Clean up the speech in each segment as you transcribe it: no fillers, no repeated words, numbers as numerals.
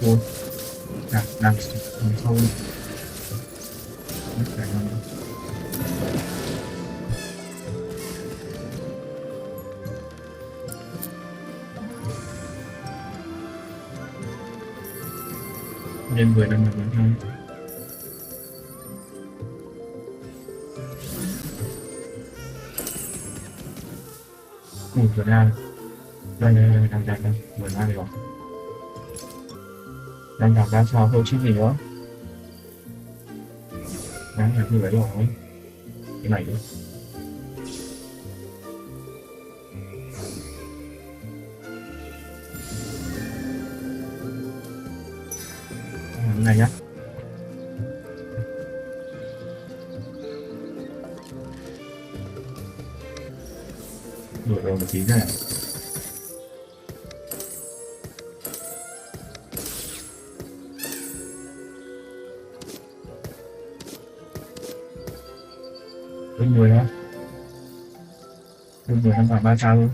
Ôi, làm sâu mất khả năng. Nên 10 năm là vẫn hay. Vừa ra đây đang đặt đây vừa ra rồi đang đặt ra sao thôi chứ gì nữa đang là như vậy rồi cái này đi cái này nhá rồi một tí này bên người á bên người đang khoảng 3 sao luôn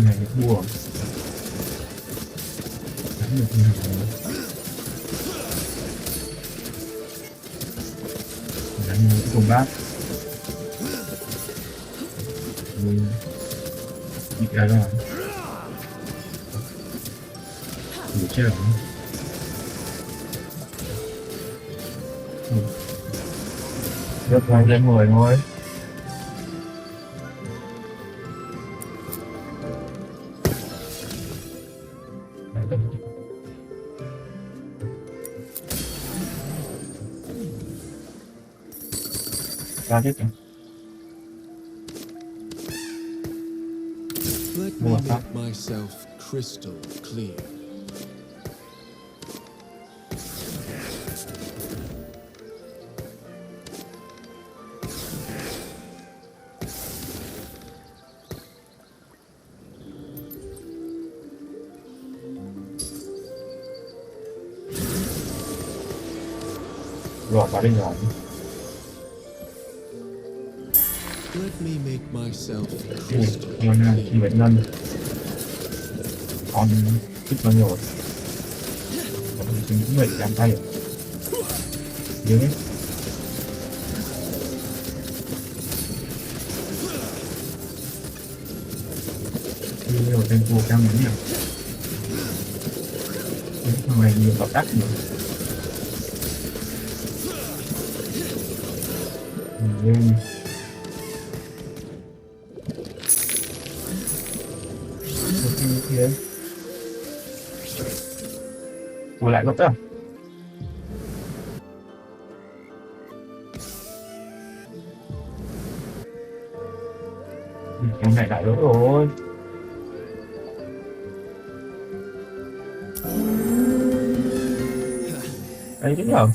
này được mua đánh được như nào đánh một công bát bị ra rồi đủ chết rồi rất là lên người thôi ra hết rồi Let me make myself crystal clear. lọt vào bên ngoài Let me make myself ngon crystal ha clear. bệnh nhân con thích bao nhiêu rồi còn mình cũng vậy làm tay rồi nhớ hết đi rồi tempo cao mấy nhỉ thằng này nhiều tập đắt nhiều lên kia quay lại gấp đó cái này lại nữa rồi đây đúng không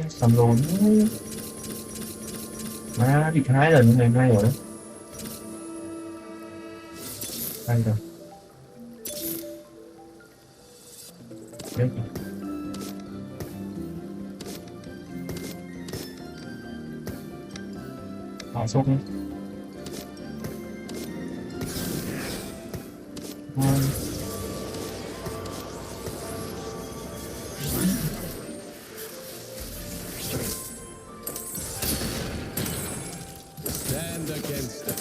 sầm lồn má bị 2 lần ngày nay rồi đó hay rồi đấy họ sốt nhé Stand against them.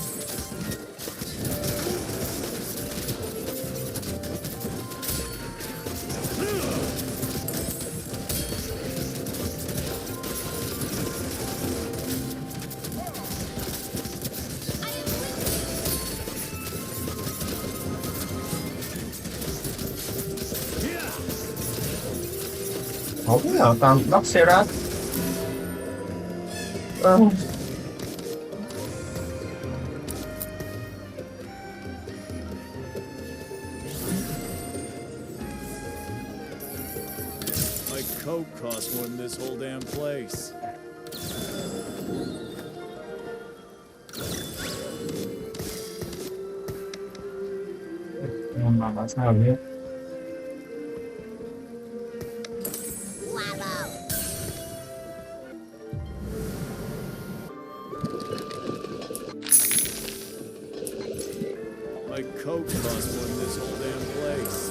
không là toàn đốc Serat Ờ, My coat costs more than this whole damn place. mà bảo sao biết. My coat costs more than this whole damn place.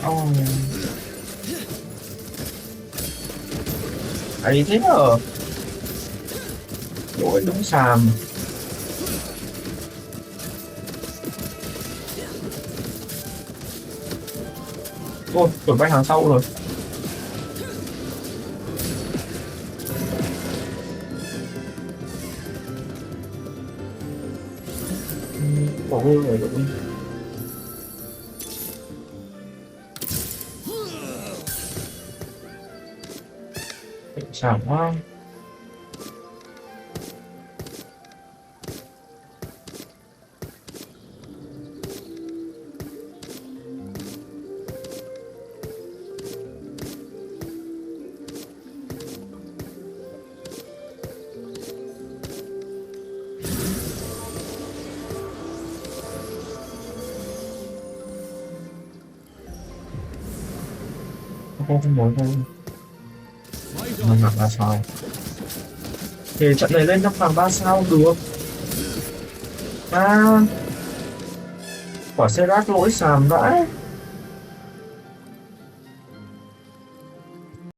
Oh. Ấy thế hả? Ôi đúng sàm. Ôi, chuẩn bay hàng sau rồi. Bỏ hư rồi đúng. Sảng quá. Không muốn thôi. Mà mặc là sao? Thì trận này lên 5 vàng 3 sao được. À, quả xe rác lỗi sàm vãi.